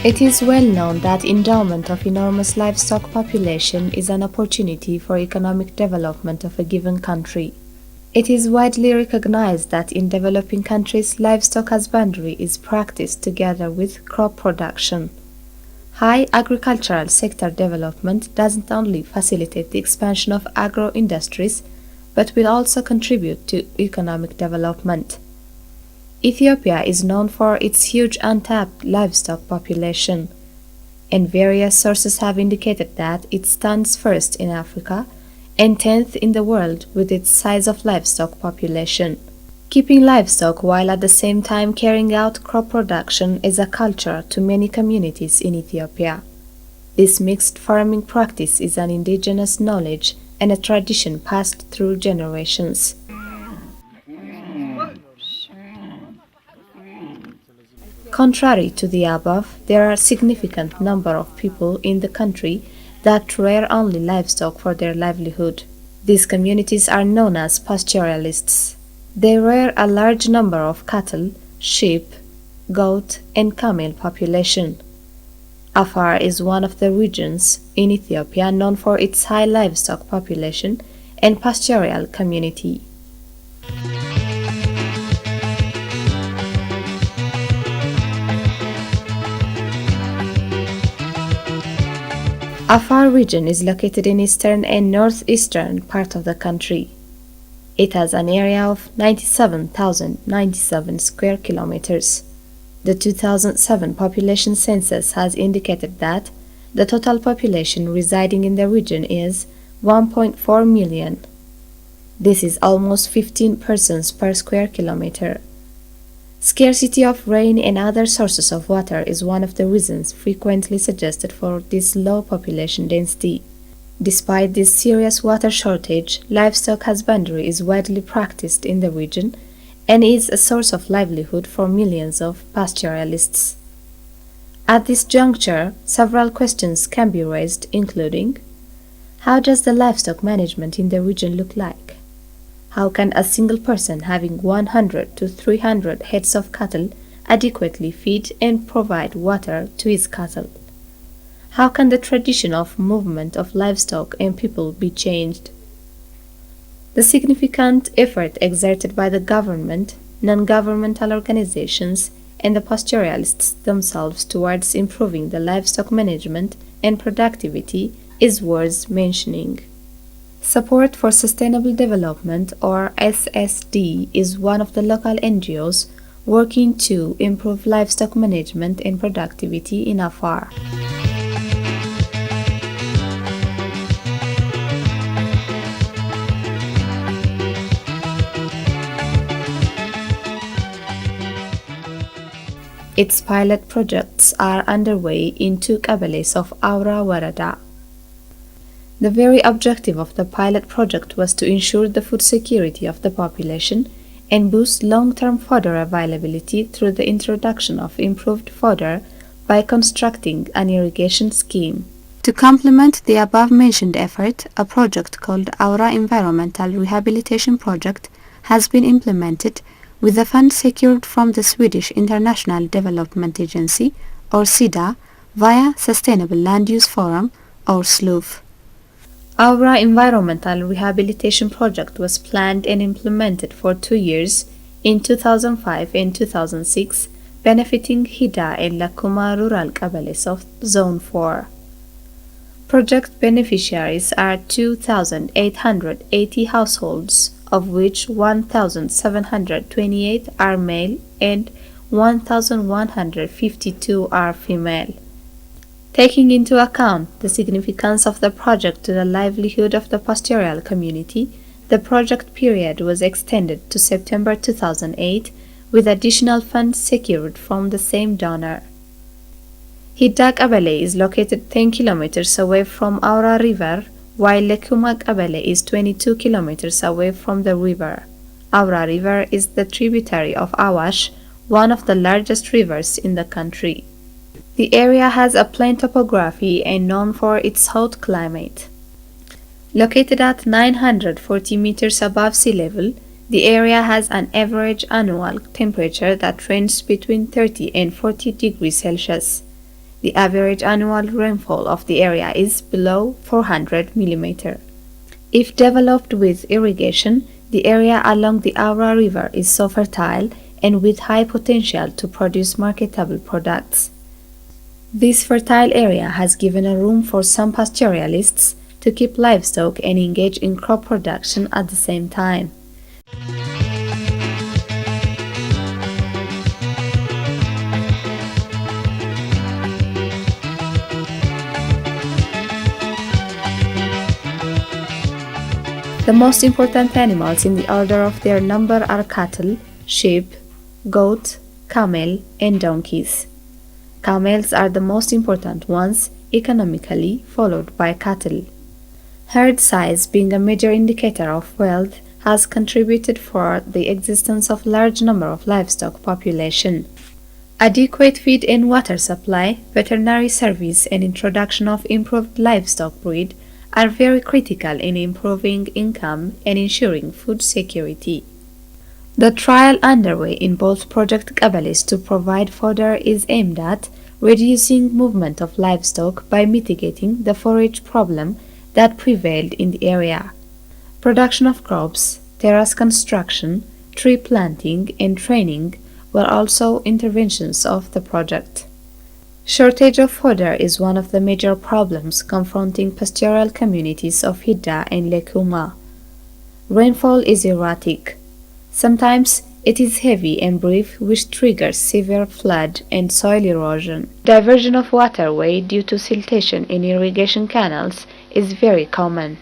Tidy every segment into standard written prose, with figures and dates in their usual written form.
It is well known that endowment of enormous livestock population is an opportunity for economic development of a given country. It is widely recognized that in developing countries, livestock husbandry is practiced together with crop production. High agricultural sector development doesn't only facilitate the expansion of agro-industries, but will also contribute to economic development. Ethiopia is known for its huge untapped livestock population, and various sources have indicated that it stands first in Africa and 10th in the world with its size of livestock population. Keeping livestock while at the same time carrying out crop production is a culture to many communities in Ethiopia. This mixed farming practice is an indigenous knowledge and a tradition passed through generations. Contrary to the above, there are a significant number of people in the country that rear only livestock for their livelihood. These communities are known as pastoralists. They rear a large number of cattle, sheep, goat, and camel population. Afar is one of the regions in Ethiopia known for its high livestock population and pastoral community. Afar region is located in eastern and northeastern part of the country. It has an area of 97,097 square kilometers. The 2007 population census has indicated that the total population residing in the region is 1.4 million. This is almost 15 persons per square kilometer. Scarcity of rain and other sources of water is one of the reasons frequently suggested for this low population density. Despite this serious water shortage, livestock husbandry is widely practiced in the region and is a source of livelihood for millions of pastoralists. At this juncture, several questions can be raised, including: how does the livestock management in the region look like? How can a single person having 100 to 300 heads of cattle adequately feed and provide water to his cattle? How can the tradition of movement of livestock and people be changed? The significant effort exerted by the government, non-governmental organizations, and the pastoralists themselves towards improving the livestock management and productivity is worth mentioning. Support for Sustainable Development, or SSD, is one of the local NGOs working to improve livestock management and productivity in Afar. Its pilot projects are underway in two qabeles of Woreda. The very objective of the pilot project was to ensure the food security of the population and boost long-term fodder availability through the introduction of improved fodder by constructing an irrigation scheme. To complement the above-mentioned effort, a project called Aura Environmental Rehabilitation Project has been implemented with a fund secured from the Swedish International Development Agency, or SIDA, via Sustainable Land Use Forum, or SLUF. Our environmental rehabilitation project was planned and implemented for 2 years in 2005 and 2006, benefiting Hida and Lakuma rural qabeles of Zone 4. Project beneficiaries are 2,880 households, of which 1,728 are male and 1,152 are female. Taking into account the significance of the project to the livelihood of the pastoral community, the project period was extended to September 2008 with additional funds secured from the same donor. Hidda Qabale is located 10 kilometers away from Aura River, while Lekuma Qabale is 22 kilometers away from the river. Aura River is the tributary of Awash, one of the largest rivers in the country. The area has a plain topography and known for its hot climate. Located at 940 meters above sea level, the area has an average annual temperature that ranges between 30 and 40 degrees Celsius. The average annual rainfall of the area is below 400 mm. If developed with irrigation, the area along the Aura River is so fertile and with high potential to produce marketable products. This fertile area has given a room for some pastoralists to keep livestock and engage in crop production at the same time. The most important animals in the order of their number are cattle, sheep, goat, camel, and donkeys. Camels are the most important ones economically, followed by cattle. Herd size, being a major indicator of wealth, has contributed for the existence of large number of livestock population. Adequate feed and water supply, veterinary service, and introduction of improved livestock breed are very critical in improving income and ensuring food security. The trial underway in both Project Qabalis to provide fodder is aimed at reducing movement of livestock by mitigating the forage problem that prevailed in the area. Production of crops, terrace construction, tree planting, and training were also interventions of the project. Shortage of fodder is one of the major problems confronting pastoral communities of Hidda and Lekuma. Rainfall is erratic. Sometimes it is heavy and brief, which triggers severe flood and soil erosion. Diversion of waterway due to siltation in irrigation canals is very common.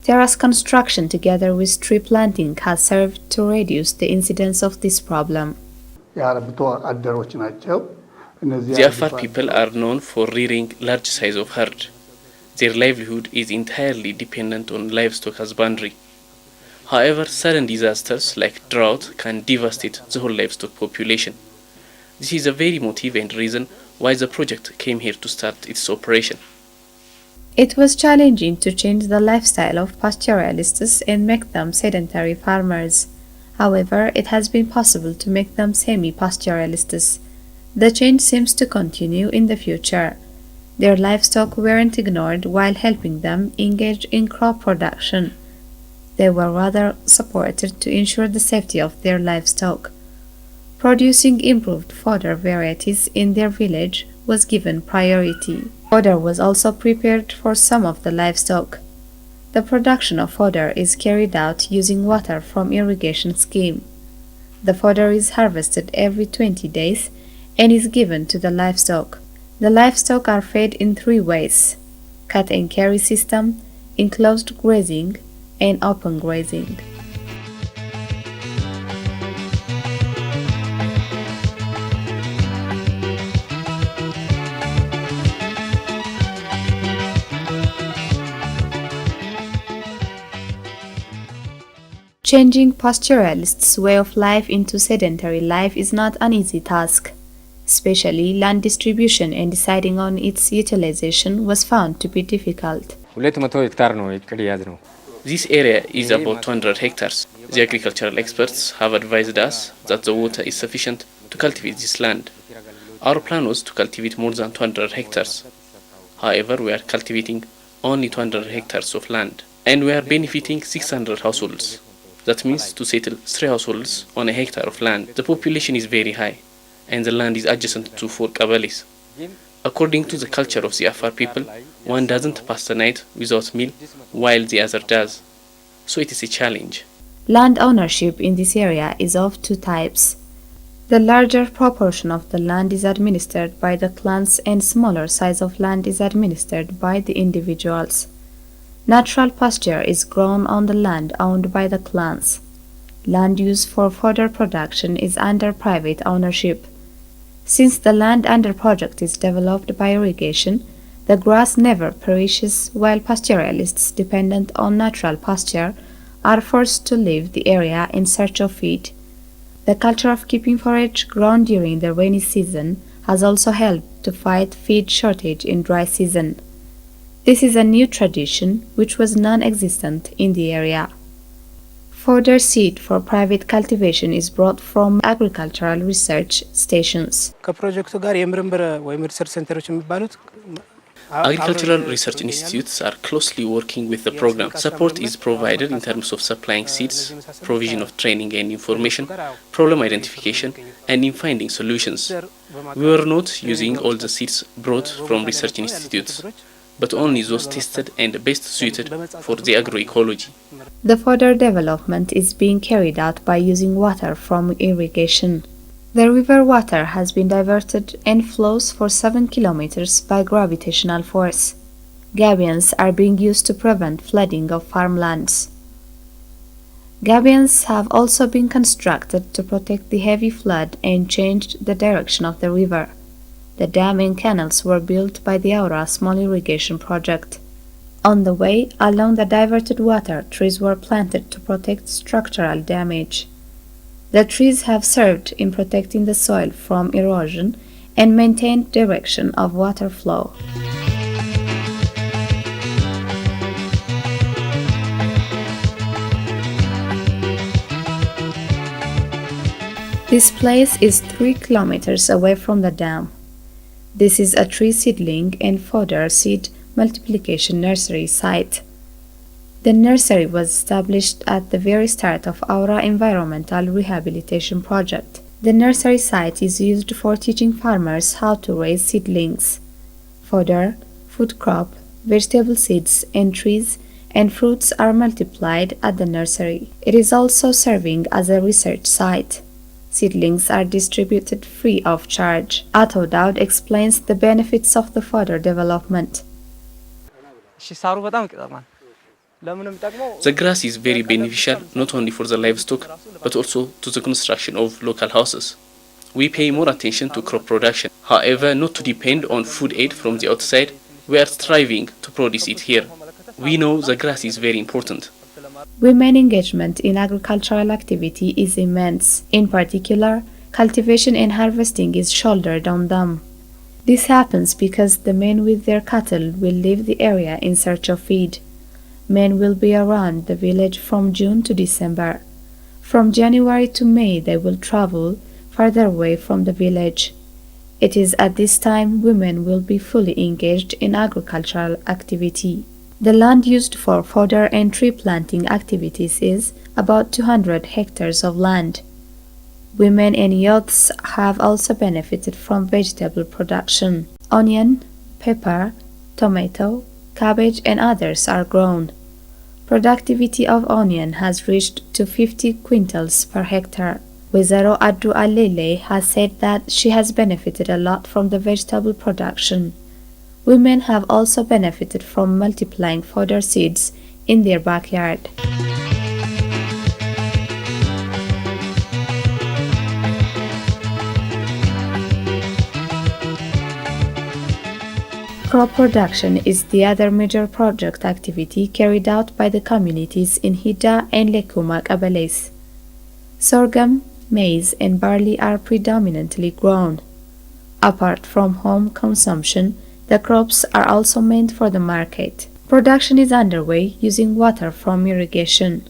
Terrace construction together with tree planting has served to reduce the incidence of this problem. The Afar people are known for rearing large size of herd. Their livelihood is entirely dependent on livestock husbandry. However, sudden disasters like drought can devastate the whole livestock population. This is a very motivating reason why the project came here to start its operation. It was challenging to change the lifestyle of pastoralists and make them sedentary farmers. However, it has been possible to make them semi-pastoralists. The change seems to continue in the future. Their livestock weren't ignored while helping them engage in crop production. They were rather supported to ensure the safety of their livestock. Producing improved fodder varieties in their village was given priority. Fodder was also prepared for some of the livestock. The production of fodder is carried out using water from irrigation scheme. The fodder is harvested every 20 days and is given to the livestock. The livestock are fed in 3 ways: cut and carry system, enclosed grazing, and open grazing. Changing pastoralists' way of life into sedentary life is not an easy task. Especially land distribution and deciding on its utilization was found to be difficult. This area is about 200 hectares. The agricultural experts have advised us that the water is sufficient to cultivate this land. Our plan was to cultivate more than 200 hectares. However, we are cultivating only 200 hectares of land, and we are benefiting 600 households. That means to settle 3 households on a hectare of land. The population is very high, and the land is adjacent to 4 qabalis. According to the culture of the Afar people, one doesn't pass the night without meal while the other does. So it is a challenge. Land ownership in this area is of 2 types. The larger proportion of the land is administered by the clans and smaller size of land is administered by the individuals. Natural pasture is grown on the land owned by the clans. Land used for fodder production is under private ownership. Since the land under project is developed by irrigation, the grass never perishes while pastoralists dependent on natural pasture are forced to leave the area in search of feed. The culture of keeping forage grown during the rainy season has also helped to fight feed shortage in dry season. This is a new tradition which was non-existent in the area. Fodder seed for private cultivation is brought from agricultural research stations. ከፕሮጀክቱ ጋር የምርምር ወይም ሪሰርች ሴንተሮች የሚባሉት Agricultural research institutes are closely working with the program. Support is provided in terms of supplying seeds, provision of training and information, problem identification, and in finding solutions. We were not using all the seeds brought from research institutes, but only those tested and best suited for the agroecology. The fodder development is being carried out by using water from irrigation. The river water has been diverted and flows for 7 kilometers by gravitational force. Gabions are being used to prevent flooding of farmlands. Gabions have also been constructed to protect the heavy flood and changed the direction of the river. The dam and canals were built by the Aura small irrigation project. On the way, along the diverted water, trees were planted to protect structural damage. The trees have served in protecting the soil from erosion and maintained direction of water flow. This place is 3 kilometers away from the dam. This is a tree seedling and fodder seed multiplication nursery site. The nursery was established at the very start of Aura Environmental Rehabilitation Project. The nursery site is used for teaching farmers how to raise seedlings, fodder, food crop, vegetable seeds, and trees and fruits are multiplied at the nursery. It is also serving as a research site. Seedlings are distributed free of charge. Ato Daud explains the benefits of the fodder development. The grass is very beneficial not only for the livestock but also to the construction of local houses. We pay more attention to crop production. However, not to depend on food aid from the outside, we are striving to produce it here. We know the grass is very important. Women engagement in agricultural activity is immense. In particular, cultivation and harvesting is shouldered on them. This happens because the men with their cattle will leave the area in search of feed. Men will be around the village from June to December. From January to May they will travel farther away from the village. It is at this time women will be fully engaged in agricultural activity. The land used for fodder and tree planting activities is about 200 hectares of land. Women and youths have also benefited from vegetable production. Onion, pepper, tomato, cabbage and others are grown. Productivity of onion has reached to 50 quintals per hectare. Wezaro Addu Alele has said that she has benefited a lot from the vegetable production. Women have also benefited from multiplying fodder seeds in their backyard. Crop production is the other major project activity carried out by the communities in Hida and Lekuma Qabeles. Sorghum, maize and barley are predominantly grown. Apart from home consumption, the crops are also meant for the market. Production is underway using water from irrigation.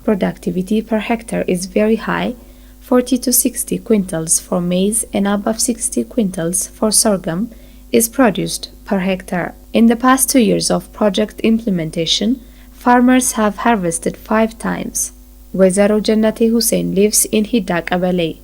Productivity per hectare is very high, 40 to 60 quintals for maize and above 60 quintals for sorghum is produced per hectare. In the past 2 years of project implementation, farmers have harvested 5 times. Wezaro Jannati Hussein lives in Hida Qabale.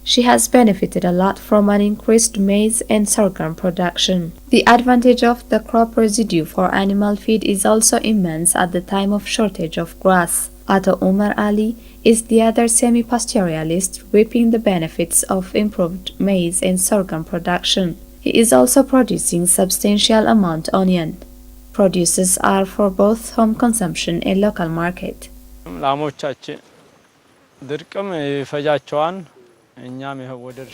She has benefited a lot from an increased maize and sorghum production. The advantage of the crop residue for animal feed is also immense at the time of shortage of grass. Ato Umar Ali is the other semi-pastoralist reaping the benefits of improved maize and sorghum production. He is also producing substantial amount onion. Produces are for both home consumption and local market.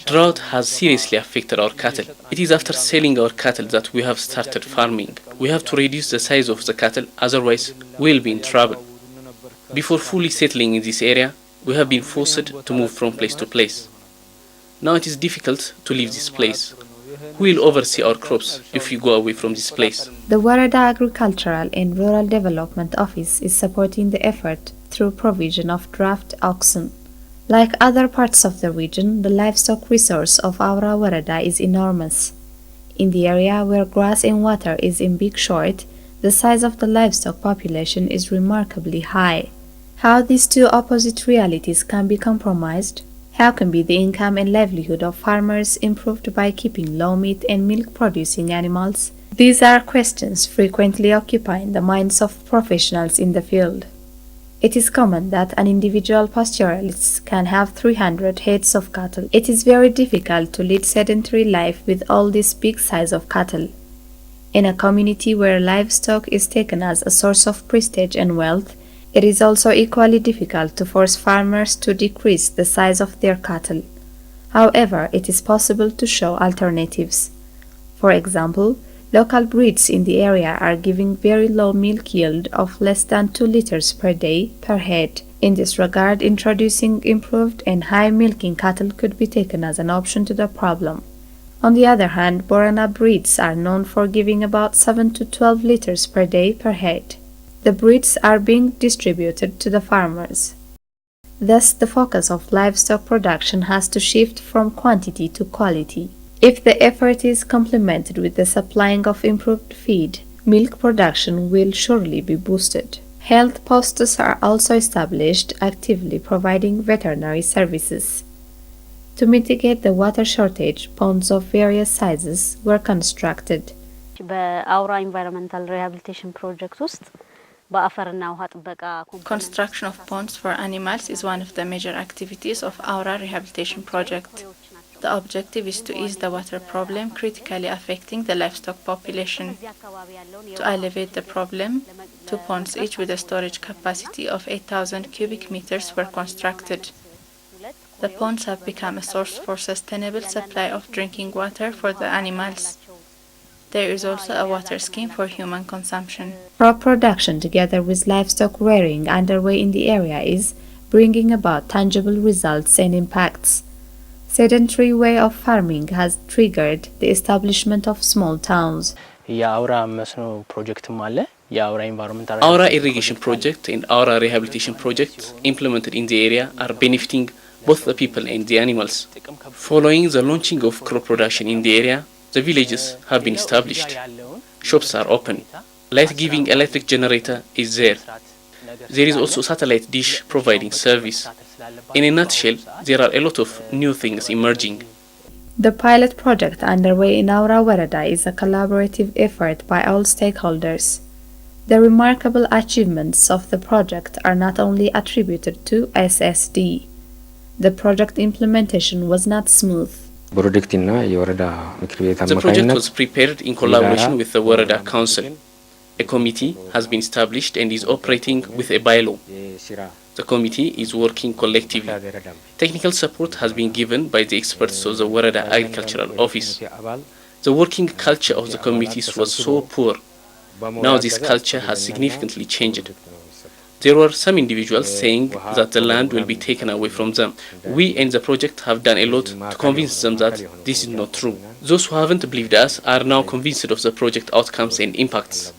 Drought has seriously affected our cattle. It is after selling our cattle that we have started farming. We have to reduce the size of the cattle, otherwise we'll be in trouble. Before fully settling in this area, we have been forced to move from place to place. Now it is difficult to leave this place. Who will oversee our crops if we go away from this place? The Woreda Agricultural and Rural Development Office is supporting the effort through provision of draft oxen. Like other parts of the region, the livestock resource of Afar Woreda is enormous. In the area where grass and water is in big short, the size of the livestock population is remarkably high. How these two opposite realities can be compromised? How can be the income and livelihood of farmers improved by keeping low meat and milk producing animals? These are questions frequently occupying the minds of professionals in the field. It is common that an individual pastoralist can have 300 heads of cattle. It is very difficult to lead sedentary life with all this big size of cattle. In a community where livestock is taken as a source of prestige and wealth, it is also equally difficult to force farmers to decrease the size of their cattle. However, it is possible to show alternatives. For example, local breeds in the area are giving very low milk yield of less than 2 liters per day per head. In this regard, introducing improved and high milking cattle could be taken as an option to the problem. On the other hand, Borana breeds are known for giving about 7 to 12 liters per day per head. The breeds are being distributed to the farmers. Thus, the focus of livestock production has to shift from quantity to quality. If the effort is complemented with the supplying of improved feed, milk production will surely be boosted. Health posts are also established, actively providing veterinary services. To mitigate the water shortage, ponds of various sizes were constructed. በአውራ ኢንቫይሮንመንታል ሪሃቢሊቴሽን ፕሮጀክት ውስጥ በአፈርና ውሃ ጥበቃ Construction of ponds for animals is one of the major activities of Aura Rehabilitation Project. The objective is to ease the water problem critically affecting the livestock population. To alleviate the problem, 2 ponds each with a storage capacity of 8,000 cubic meters were constructed. The ponds have become a source for sustainable supply of drinking water for the animals. There is also a water scheme for human consumption. Crop production together with livestock rearing underway in the area is bringing about tangible results and impacts. Sedentary way of farming has triggered the establishment of small towns. የአውራ መስኖ ፕሮጀክትም አለ የአውራ ኢንቫይሮንመንታል Our irrigation project and our rehabilitation project implemented in the area are benefiting both the people and the animals. Following the launching of crop production in the area, the villages have been established. Shops are open. Light-giving electric generator is there. There is also satellite dish providing service. In a nutshell, there are a lot of new things emerging. The pilot project underway in Afar Woreda is a collaborative effort by all stakeholders. The remarkable achievements of the project are not only attributed to SSD. The project implementation was not smooth. The project was prepared in collaboration with the Woreda Council. A committee has been established and is operating with a bylaw. The committee is working collectively. Technical support has been given by the experts of the Woreda Agricultural Office. The working culture of the committees was so poor. Now this culture has significantly changed. There were some individuals saying that the land will be taken away from them. We and the project have done a lot to convince them that this is not true. Those who haven't believed us are now convinced of the project outcomes and impacts.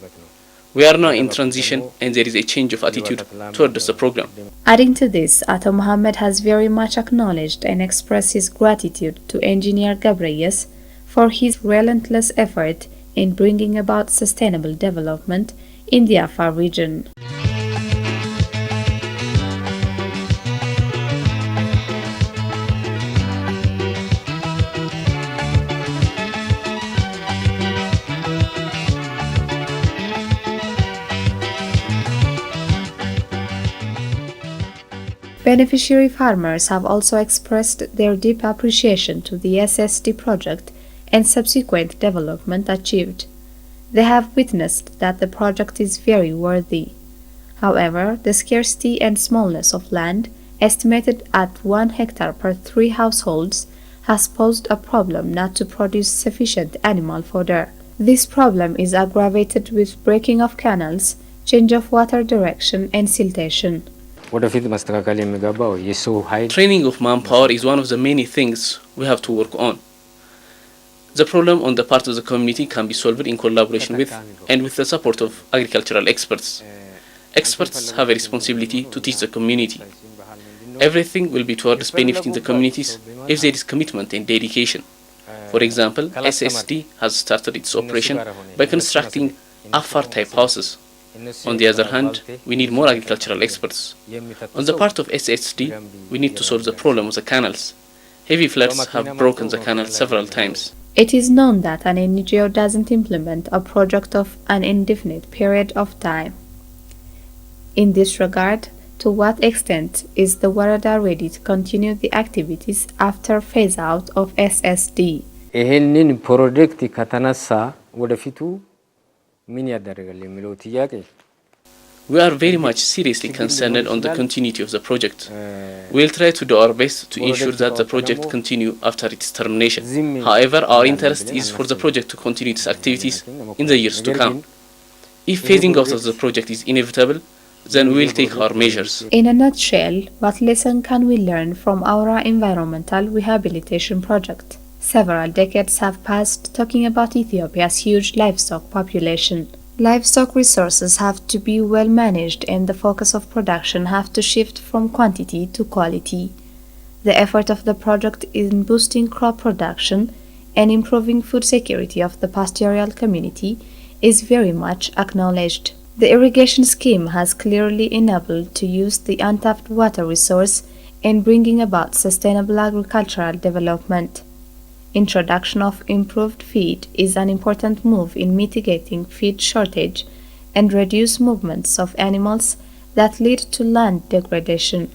We are now in transition and there is a change of attitude towards the program. Adding to this, Ato Mohammed has very much acknowledged and expressed his gratitude to Engineer Gabriel for his relentless effort in bringing about sustainable development in the Afar region. Beneficiary farmers have also expressed their deep appreciation to the SSD project and subsequent development achieved. They have witnessed that the project is very worthy. However, the scarcity and smallness of land, estimated at 1 hectare per 3 households, has posed a problem not to produce sufficient animal fodder. This problem is aggravated with breaking of canals, change of water direction, and siltation. Training of manpower is one of the many things we have to work on. The problem on the part of the community can be solved in collaboration with and with the support of agricultural experts. Experts have a responsibility to teach the community. Everything will be towards benefiting the communities if there is commitment and dedication. For example, SSD has started its operation by constructing Afar type houses. On the other hand, we need more agricultural experts. On the part of SSD, we need to solve the problem of the canals. Heavy floods have broken the canal several times. It is known that an NGO doesn't implement a project of an indefinite period of time. In this regard, to what extent is the Woreda ready to continue the activities after phase out of SSD? ይሄንን ፕሮጀክት ከተነሳ ወደፊቱ ምን ያደርጋል የሚለው ጥያቄ We are very much seriously concerned on the continuity of the project. We will try to do our best to ensure that the project continue after its termination. However, our interest is for the project to continue its activities in the years to come. If phasing out of the project is inevitable, then we will take our measures. In a nutshell, what lesson can we learn from our environmental rehabilitation project? Several decades have passed talking about Ethiopia's huge livestock population. Livestock resources have to be well managed and the focus of production have to shift from quantity to quality. The effort of the project in boosting crop production and improving food security of the pastoral community is very much acknowledged. The irrigation scheme has clearly enabled to use the untapped water resource in bringing about sustainable agricultural development. Introduction of improved feed is an important move in mitigating feed shortage and reduce movements of animals that lead to land degradation.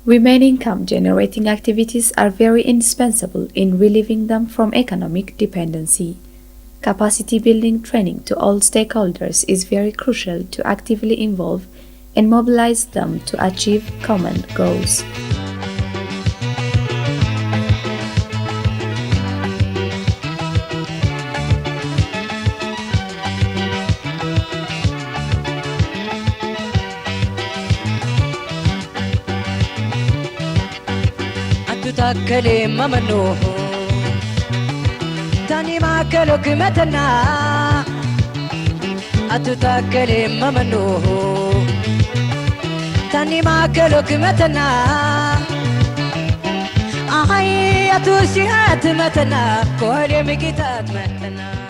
Women income-generating activities are very indispensable in relieving them from economic dependency. Capacity building training to all stakeholders is very crucial to actively involve and mobilize them to achieve common goals. تاني ما كلك متنا أتتكلي ممنوه تاني ما كلك متنا أهي أتوسيات متنا كل يوم كتات متنا